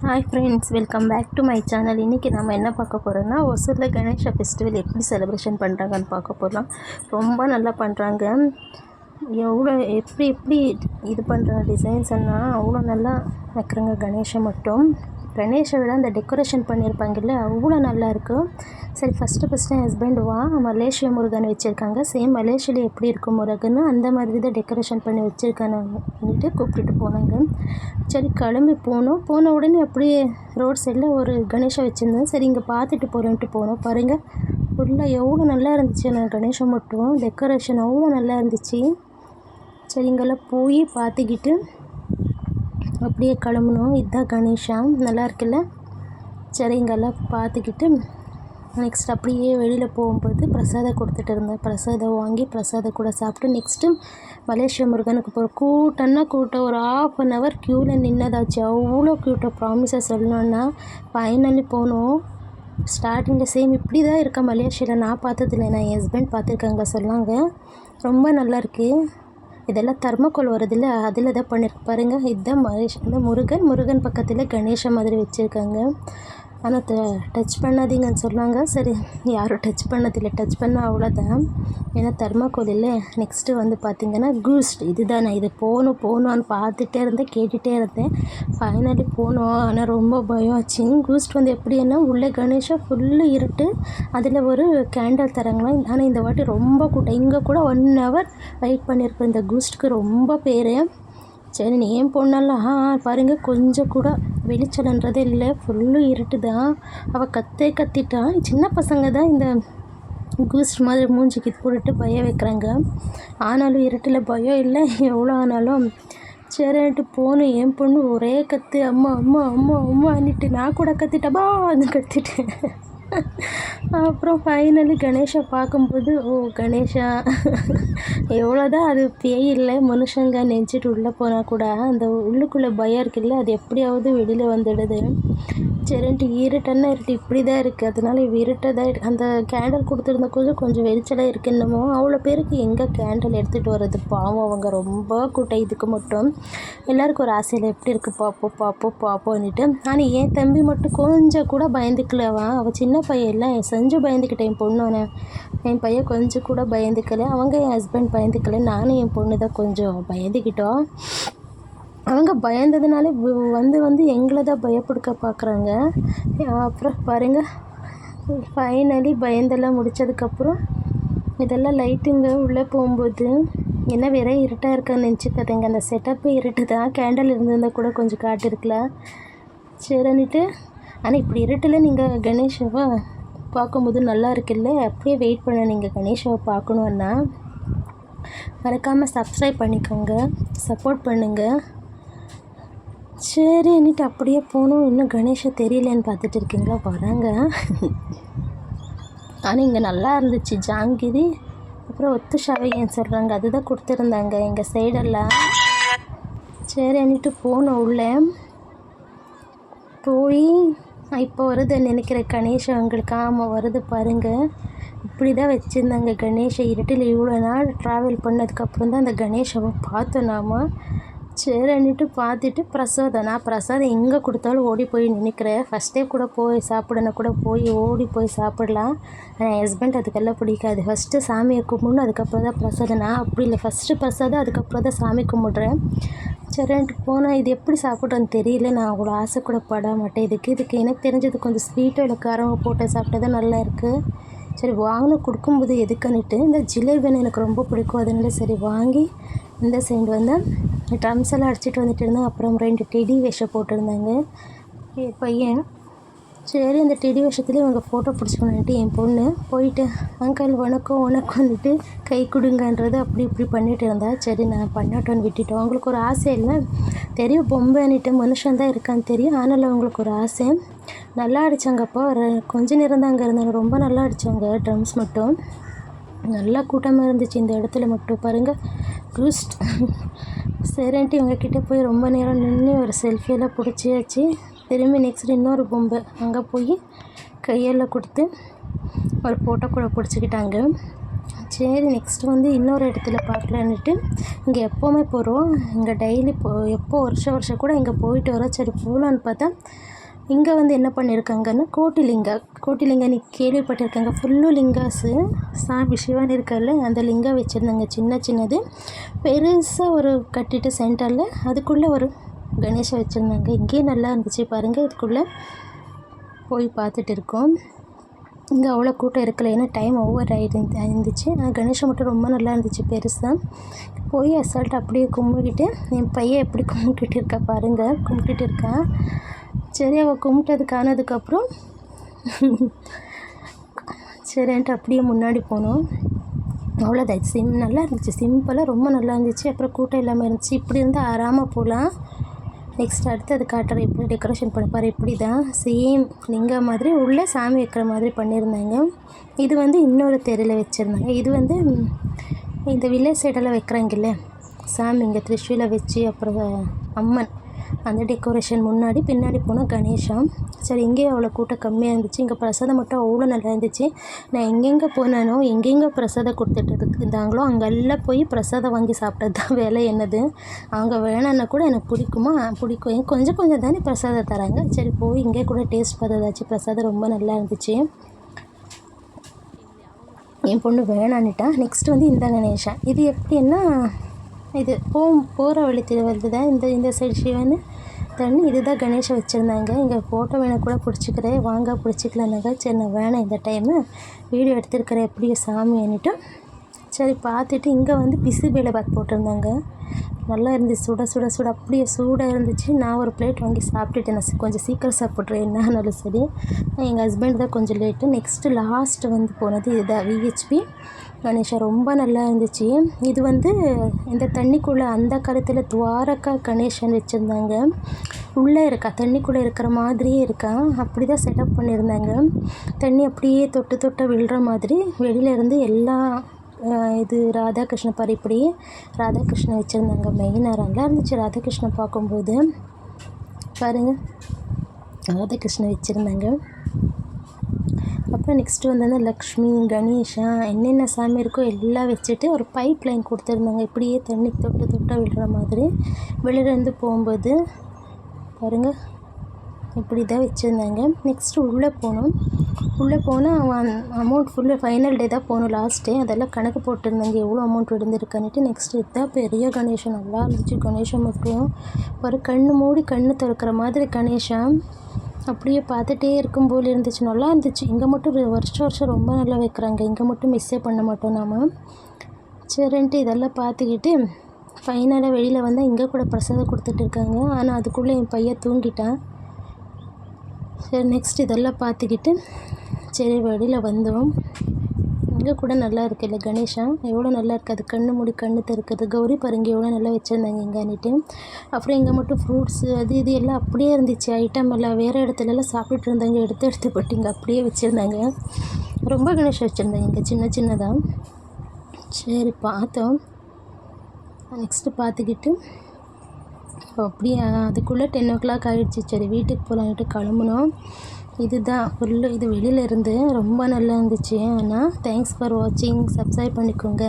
Hi friends, welcome back to my channel. இன்றைக்கி நம்ம என்ன பார்க்க போகிறோன்னா, ஒசூரில் கணேஷா ஃபெஸ்டிவல் எப்படி செலிப்ரேஷன் பண்ணுறாங்கன்னு பார்க்க போகிறோம். ரொம்ப நல்லா பண்ணுறாங்க. எவ்வளோ எப்படி இது பண்ணுற டிசைன்ஸ் எல்லாம் அவ்வளோ நல்லா வைக்கிறாங்க. கணேஷை விட அந்த டெக்கரேஷன் பண்ணியிருப்பாங்கல்ல, அவ்வளோ நல்லாயிருக்கும். சரி, ஃபஸ்ட்டு என் ஹஸ்பண்ட் மலேசியா முருகன் வச்சுருக்காங்க. சேம் மலேசியாவில் எப்படி இருக்கும் முருகன்னு அந்த மாதிரி தான் டெக்கரேஷன் பண்ணி வச்சுருக்காங்கன்னுட்டு கூப்பிட்டுட்டு போனாங்க. சரி, கிளம்பி போன உடனே அப்படியே ரோட் சைடில் ஒரு கணேஷை வச்சுருந்தேன். சரி, இங்கே பார்த்துட்டு போகிறேன்ட்டு போனோம். பாருங்கள், ஃபுல்லாக எவ்வளோ நல்லா இருந்துச்சு. நான் கணேஷை மட்டும் டெக்கரேஷன் அவ்வளோ நல்லா இருந்துச்சு. சரி, இங்கெல்லாம் போய் பார்த்துக்கிட்டு அப்படியே கிளம்பணும். இதுதான் கணேஷா, நல்லா இருக்குல்ல. சரி, இங்கெல்லாம் பார்த்துக்கிட்டு நெக்ஸ்ட் அப்படியே வெளியில் போகும்போது பிரசாதம் கொடுத்துட்டு இருந்தேன். பிரசாதம் வாங்கி பிரசாதம் கூட சாப்பிட்டு நெக்ஸ்ட்டு மலேசியா முருகனுக்கு போகிற கூட்டம் ஒரு 1/2 hour க்யூவில் நின்னதாச்சு. அவ்வளோ க்யூட்டாக ப்ராமிஸாக சொல்லணுன்னா ஃபைனலி போனோம். ஸ்டார்டிங்கில் சேம் இப்படி தான் இருக்கா மலேசியாவில். நான் பார்த்ததில்ல, நான் என் ஹஸ்பண்ட் பார்த்துருக்காங்க, சொன்னாங்க ரொம்ப நல்லாயிருக்கு. இதெல்லாம் தர்மக்கோல் வருதில்ல, அதில் தான் பண்ணியிருக்கு பாருங்கள். இதுதான் இந்த முருகன் பக்கத்தில் கணேஷா மாதிரி வச்சுருக்காங்க. ஆனால் டச் பண்ணாதீங்கன்னு சொன்னாங்க. சரி, யாரும் டச் பண்ணதில்லை. டச் பண்ணால் அவ்வளோதான், ஏன்னா தர்மக்கோல் இல்லை. நெக்ஸ்ட்டு வந்து பார்த்திங்கன்னா கூஸ்ட். இதுதான் நான் இது போகணும்னு பார்த்துட்டே இருந்தேன், கேட்டுகிட்டே இருந்தேன். ஃபைனலி போனோம். ஆனால் ரொம்ப பயம் ஆச்சு. கூஸ்ட் வந்து எப்படின்னா உள்ளே கணேஷா ஃபுல்லு இருட்டு, அதில் ஒரு கேண்டில் தராங்களாம். ஆனால் இந்த வாட்டி ரொம்ப கூட்டம். இங்கே கூட 1 hour வெயிட் பண்ணியிருப்பேன் இந்த கூஸ்ட்டுக்கு. ரொம்ப பேர். சரி, நீ ஏன் பொண்ணெல்லாம் பாருங்கள், கொஞ்சம் கூட வெளிச்சலன்றதே இல்லை, ஃபுல்லு இருட்டு தான். அவள் கத்திட்டான். சின்ன பசங்க தான் இந்த கூஸ்ட் மாதிரி மூஞ்சிக்கு போட்டுட்டு பயம் வைக்கிறாங்க. ஆனாலும் இருட்டில் பயம் இல்லை, எவ்வளோ ஆனாலும். சரின்ட்டு போகணும். என் பொண்ணு ஒரே கத்து, அம்மா அம்மா அம்மா அம்மான்னுட்டு. நான் கூட கத்திட்டப்பா அது கத்திட்டேன். அப்புறம் ஃபைனலி கணேஷை பார்க்கும்போது, கணேஷா எவ்வளோதான் அது பேய் இல்லை மனுஷங்க நினச்சிட்டு உள்ளே போனால் கூட அந்த உள்ளுக்குள்ளே பயம் இருக்குல்ல, அது எப்படியாவது வெளியில் வந்துடுது. சரின்ட்டு இருட்டு இப்படி தான் இருக்குது. அதனால இருட்டாக தான் அந்த கேண்டில் கொடுத்துருந்த கொஞ்சம் வெளிச்சலாக இருக்குது. என்னமோ அவ்வளோ பேருக்கு எங்கே கேண்டில் எடுத்துகிட்டு வர்றது, பாவம் அவங்க ரொம்ப கூட்டம். இதுக்கு மட்டும் எல்லாருக்கும் ஒரு ஆசையில் எப்படி இருக்குது பார்ப்போன்னுட்டு. ஆனால் என் தம்பி மட்டும் கொஞ்சம் கூட பயந்துக்கலவா. அவள் சின்ன பையன் இல்லை, செஞ்சு பயந்துக்கிட்டேன். என் பொண்ணு என் பையன் கொஞ்சம் கூட பயந்துக்கலை. அவங்க என் ஹஸ்பண்ட் பயந்துக்கலை. நானும் என் பொண்ணு தான் கொஞ்சம் பயந்துக்கிட்டோம். அவங்க பயந்ததுனாலே வந்து எங்களை தான் பயப்படுக்க பார்க்குறாங்க. அப்புறம் பாருங்கள், ஃபைனலி பயந்தெல்லாம் முடித்ததுக்கப்புறம் இதெல்லாம் லைட்டுங்க உள்ளே போகும்போது என்ன வேற இருட்டாக இருக்கான்னு நினச்சிக்காதீங்க. அந்த செட்டப்பு இருட்டு தான். கேண்டில் இருந்திருந்தால் கூட கொஞ்சம் காட்டிருக்கல. சரின்னுட்டு. ஆனால் இப்படி இருட்டில் நீங்கள் கணேஷாவை பார்க்கும்போது நல்லா இருக்குல்ல. அப்படியே வெயிட் பண்ண நீங்கள் கணேஷாவை பார்க்கணுன்னா மறக்காமல் சப்ஸ்கிரைப் பண்ணிக்கோங்க, சப்போர்ட் பண்ணுங்கள். சரின்னுட்டு அப்படியே போகணும். இன்னும் கணேஷா தெரியலேன்னு பார்த்துட்டு இருக்கீங்களா, வராங்க. ஆனால் இங்கே நல்லா இருந்துச்சு. ஜாங்கிரி அப்புறம் ஒத்து ஷவையன்னு சொல்கிறாங்க, அதுதான் கொடுத்துருந்தாங்க எங்கள் சைடெல்லாம். சரின்னுட்டு போனோம். உள்ளே போய் இப்போ வருதுன்னு நினைக்கிற கணேஷா அவங்களுக்கு. ஆமாம், வருது பாருங்கள். இப்படி தான் வச்சுருந்தாங்க கணேஷை. இருட்டில் இவ்வளோ நாள் ட்ராவல் பண்ணதுக்கப்புறம் தான் அந்த கணேஷாவை பார்த்தோம் நாம். சரின்னுட்டு பார்த்துட்டு நான் பிரசாதம் எங்கே கொடுத்தாலும் ஓடி போய் நினைக்கிறேன். ஃபஸ்ட்டே கூட போய் சாப்பிடணும் கூட ஓடி போய் சாப்பிடலாம். ஆனால் என் ஹஸ்பண்ட் அதுக்கெல்லாம் பிடிக்காது. ஃபஸ்ட்டு சாமியை கும்பிடணும், அதுக்கப்புறம் தான் பிரசாதம். நான் அப்படி இல்லை, ஃபஸ்ட்டு பிரசாதம், அதுக்கப்புறம் தான் சாமி கும்பிட்றேன். சரின்ட்டு போனால் இது எப்படி சாப்பிட்றேன்னு தெரியல. நான் அவ்வளோ ஆசை கூட பட மாட்டேன் இதுக்கு எனக்கு தெரிஞ்சது கொஞ்சம் ஸ்வீட்டோ இல்லை காரமாக போட்டு சாப்பிட்டா தான் நல்லா இருக்குது. சரி, வாங்கின கொடுக்கும்போது எதுக்குன்னுட்டு இந்த ஜிலேபின்னு எனக்கு ரொம்ப பிடிக்கும். அதனால சரி வாங்கி இந்த சைடு வந்து ட்ரம்ஸ் எல்லாம் அடிச்சிட்டு வந்துட்டு இருந்தேன். அப்புறம் 2 டெடி வேஷம் போட்டிருந்தாங்க என் பையன். சரி, அந்த டெடி வேஷத்துலேயே அவங்க ஃபோட்டோ பிடிச்சிக்கணுன்ட்டு என் பொண்ணு போயிட்டு அங்கிள் வணக்கம்னுட்டு கை கொடுங்கன்றது அப்படி இப்படி பண்ணிகிட்டு இருந்தா. சரி, நான் பண்ணட்டோன்னு விட்டுட்டோம். அவங்களுக்கு ஒரு ஆசை இல்லை தெரியும், பொம்பைன்னுட்டு மனுஷன் தான் இருக்கான்னு தெரியும். ஆனாலும் அவங்களுக்கு ஒரு ஆசை. நல்லா அடித்தாங்கப்பா. கொஞ்சம் நேரம் தான் அங்கே இருந்தாங்க. ரொம்ப நல்லா அடித்தாங்க ட்ரம்ஸ் மட்டும். நல்லா கூட்டமாக இருந்துச்சு இந்த இடத்துல மட்டும். பாருங்கள், கூஸ்ட். சரின்ட்டு இவங்கக்கிட்ட போய் ரொம்ப நேரம் நின்று ஒரு செல்ஃபியெல்லாம் பிடிச்சியாச்சு. திரும்பி நெக்ஸ்ட் இன்னொரு பொம்பை அங்கே போய் கையெல்லாம் கொடுத்து ஒரு ஃபோட்டோ கூட பிடிச்சிக்கிட்டாங்க. சரி, நெக்ஸ்ட்டு வந்து இன்னொரு இடத்துல பார்க்கலான்னுட்டு இங்கே எப்போவுமே போகிறோம். இங்கே டெய்லி எப்போ வருஷம் கூட இங்கே போயிட்டு வரோம். சரி போகலான்னு பார்த்தா இங்கே வந்து என்ன பண்ணியிருக்காங்கன்னா கோட்டிலிங்கா நீ கேள்விப்பட்டிருக்காங்க. ஃபுல்லும் லிங்காஸு. சாமி சிவன் இருக்கார்ல அந்த லிங்கம் வச்சுருந்தாங்க. சின்னது பெருசாக ஒரு கட்டிட்டு சென்டரில் அதுக்குள்ளே ஒரு கணேஷை வச்சுருந்தாங்க. இங்கேயே நல்லா இருந்துச்சு பாருங்கள். இதுக்குள்ளே போய் பார்த்துட்டு இருக்கோம். இங்கே அவ்வளோ கூட்டம் இருக்கல, ஏன்னா டைம் ஓவர் இருந்துச்சு. ஆனால் கணேஷன் மட்டும் ரொம்ப நல்லா இருந்துச்சு பெருசாக. போய் அசால்ட்டு அப்படியே கும்பிட்டுட்டு என் பையன் எப்படி கும்பிட்டுட்டு இருக்கா பாருங்கள். கும்பிட்டுட்டு இருக்கா. சரி அவள் கும்பிட்டது காணதுக்கப்புறம் சரின்ட்டு அப்படியே முன்னாடி போனோம். அவ்வளோதான். நல்லா இருந்துச்சு. சிம்பிளாக ரொம்ப நல்லா இருந்துச்சு. அப்புறம் கூட்டம் இல்லாமல் இருந்துச்சு. இப்படி இருந்தால் ஆறாமல் போகலாம். நெக்ஸ்ட் அடுத்து அது காட்டுற எப்படி டெக்கரேஷன் பண்ணப்பார். இப்படி தான் சேம் லிங்கம் மாதிரி உள்ளே சாமி வைக்கிற மாதிரி பண்ணியிருந்தாங்க. இது வந்து இன்னொரு தெருவில் வச்சுருந்தாங்க. இது வந்து இந்த வில்லேஜ் சைடெல்லாம் வைக்கிறாங்கல்ல சாமி, இங்கே த்ரிஷூலை வச்சு அப்புறம் அம்மன் அந்த டெக்கரேஷன் முன்னாடி. பின்னாடி போனால் கணேஷா. சரி இங்கேயும் அவ்வளோ கூட்டம் கம்மியாக இருந்துச்சு. இங்கே பிரசாதம் மட்டும் அவ்வளோ நல்லா இருந்துச்சு. நான் எங்கெங்கே போனானோ எங்கெங்கே பிரசாதம் கொடுத்துட்டு இருந்தாங்களோ அங்கெல்லாம் போய் பிரசாதம் வாங்கி சாப்பிட்டது தான் வேலை என்னது. அவங்க வேணான்னா கூட எனக்கு பிடிக்கும். கொஞ்சம் தானே பிரசாதம் தராங்க. சரி போய் இங்கே கூட டேஸ்ட் பார்த்ததாச்சு. பிரசாதம் ரொம்ப நல்லா இருந்துச்சு. என் பொண்ணு வேணான்னுட்டா. நெக்ஸ்ட் வந்து இந்த கணேஷா. இது எப்படின்னா இது போகிற வழி திருவள்ளுது தான். இந்த சைடு சிவன் தண்ணி. இதுதான் கணேஷை வச்சுருந்தாங்க. இங்கே ஃபோட்டோ வேணால் கூட பிடிச்சிக்கிறேன், வாங்க பிடிச்சிக்கலான்னாங்க. சரி நான் வேணாம் இந்த டைமு வீடியோ எடுத்துருக்கிறேன் எப்படியோ சாமின்னுட்டு சரி பார்த்துட்டு இங்கே வந்து பிசிபேலை பாத் போட்டிருந்தாங்க. நல்லா இருந்துச்சு. சுட அப்படியே சூடாக இருந்துச்சு. நான் ஒரு பிளேட் வாங்கி சாப்பிட்டுட்டேன். நான் கொஞ்சம் சீக்கிரம் சாப்பிட்றேன் என்னாலும் சரி. எங்கள் ஹஸ்பண்ட் தான் கொஞ்சம் லேட்டு. நெக்ஸ்ட்டு லாஸ்ட்டு வந்து போனது இதுதான் விஹெச்பி கணேஷா. ரொம்ப நல்லா இருந்துச்சு. இது வந்து இந்த தண்ணிக்குள்ளே அந்த காலத்தில் துவாரகா கணேசன் வச்சுருந்தாங்க. உள்ளே இருக்கா தண்ணிக்குள்ளே இருக்கிற மாதிரியே இருக்கா. அப்படி தான் செட்டப் பண்ணியிருந்தாங்க. தண்ணி அப்படியே தொட்டு விழுற மாதிரி வெளியிலேருந்து எல்லா இது ராதாகிருஷ்ணன் பாரு. இப்படி ராதாகிருஷ்ணன் வச்சுருந்தாங்க. மெயினாக நல்லா இருந்துச்சு ராதாகிருஷ்ணன் பார்க்கும்போது. பாருங்கள் ராதாகிருஷ்ணன் வச்சுருந்தாங்க. அப்புறம் நெக்ஸ்ட்டு வந்து லக்ஷ்மி கணேஷா என்னென்ன சாமி இருக்கோ எல்லாம் வச்சுட்டு ஒரு பைப் லைன் கொடுத்துருந்தாங்க. இப்படியே தண்ணி தொட்டு விழுற மாதிரி வெளியிலேருந்து போகும்போது பாருங்கள் இப்படி தான் வச்சுருந்தாங்க. நெக்ஸ்ட்டு உள்ளே போனால் அவன் அமௌண்ட் ஃபுல்லு ஃபைனல் டே தான் போகணும் லாஸ்ட் டே. அதெல்லாம் கணக்கு போட்டிருந்தாங்க எவ்வளோ அமௌண்ட் விழுந்திருக்கான்னுட்டு. நெக்ஸ்ட்டு இதுதான் பெரிய கணேஷன். நல்லா இருந்துச்சு கணேஷன் மட்டும். ஒரு கண்ணு மூடி கண்ணு திறக்கிற மாதிரி கணேஷா. அப்படியே பார்த்துட்டே இருக்கும் போல் இருந்துச்சு. நல்லா இருந்துச்சு. இங்கே மட்டும் வருஷம் ரொம்ப நல்லா வைக்கிறாங்க. இங்கே மட்டும் மிஸ்ஸே பண்ண மாட்டோம் நாம். சரின்ட்டு இதெல்லாம் பார்த்துக்கிட்டு ஃபைனலாக வெளியில் வந்தால் இங்கே கூட பிரசாதம் கொடுத்துட்டு இருக்காங்க. ஆனால் அதுக்குள்ளே என் பையன் தூங்கிட்டான். சரி நெக்ஸ்ட் இதெல்லாம் பார்த்துக்கிட்டு சரி வெளியில் வந்தோம். இங்கே கூட நல்லா இருக்குல்ல கணேஷா, எவ்வளோ நல்லா இருக்குது. அது கண்ணு மூடி கண்ணு திறக்கிறது. கௌரி பாருங்க எவ்வளோ நல்லா வச்சுருந்தாங்க இங்கேன்னுட்டு. அப்புறம் இங்கே மட்டும் ஃப்ரூட்ஸு அது இது எல்லாம் அப்படியே இருந்துச்சு. ஐட்டம் எல்லாம் வேறு இடத்துலலாம் சாப்பிட்டுட்டு இருந்தாங்க. எடுத்து போட்டு இங்கே அப்படியே வச்சுருந்தாங்க. ரொம்ப கணேஷ் வச்சுருந்தாங்க இங்கே சின்னதாக. சரி பார்த்தோம். நெக்ஸ்ட்டு பார்த்துக்கிட்டு அப்படியே அதுக்குள்ளே 10 o'clock ஆகிடுச்சு. சரி வீட்டுக்கு போகலான்ட்டு கிளம்புனோம். இதுதான் ஃபுல்லு. இது வெளியில் இருந்து ரொம்ப நல்லா இருந்துச்சு. ஆனால் தேங்க்ஸ் ஃபார் வாட்சிங். சப்ஸ்கிரைப் பண்ணிக்கோங்க.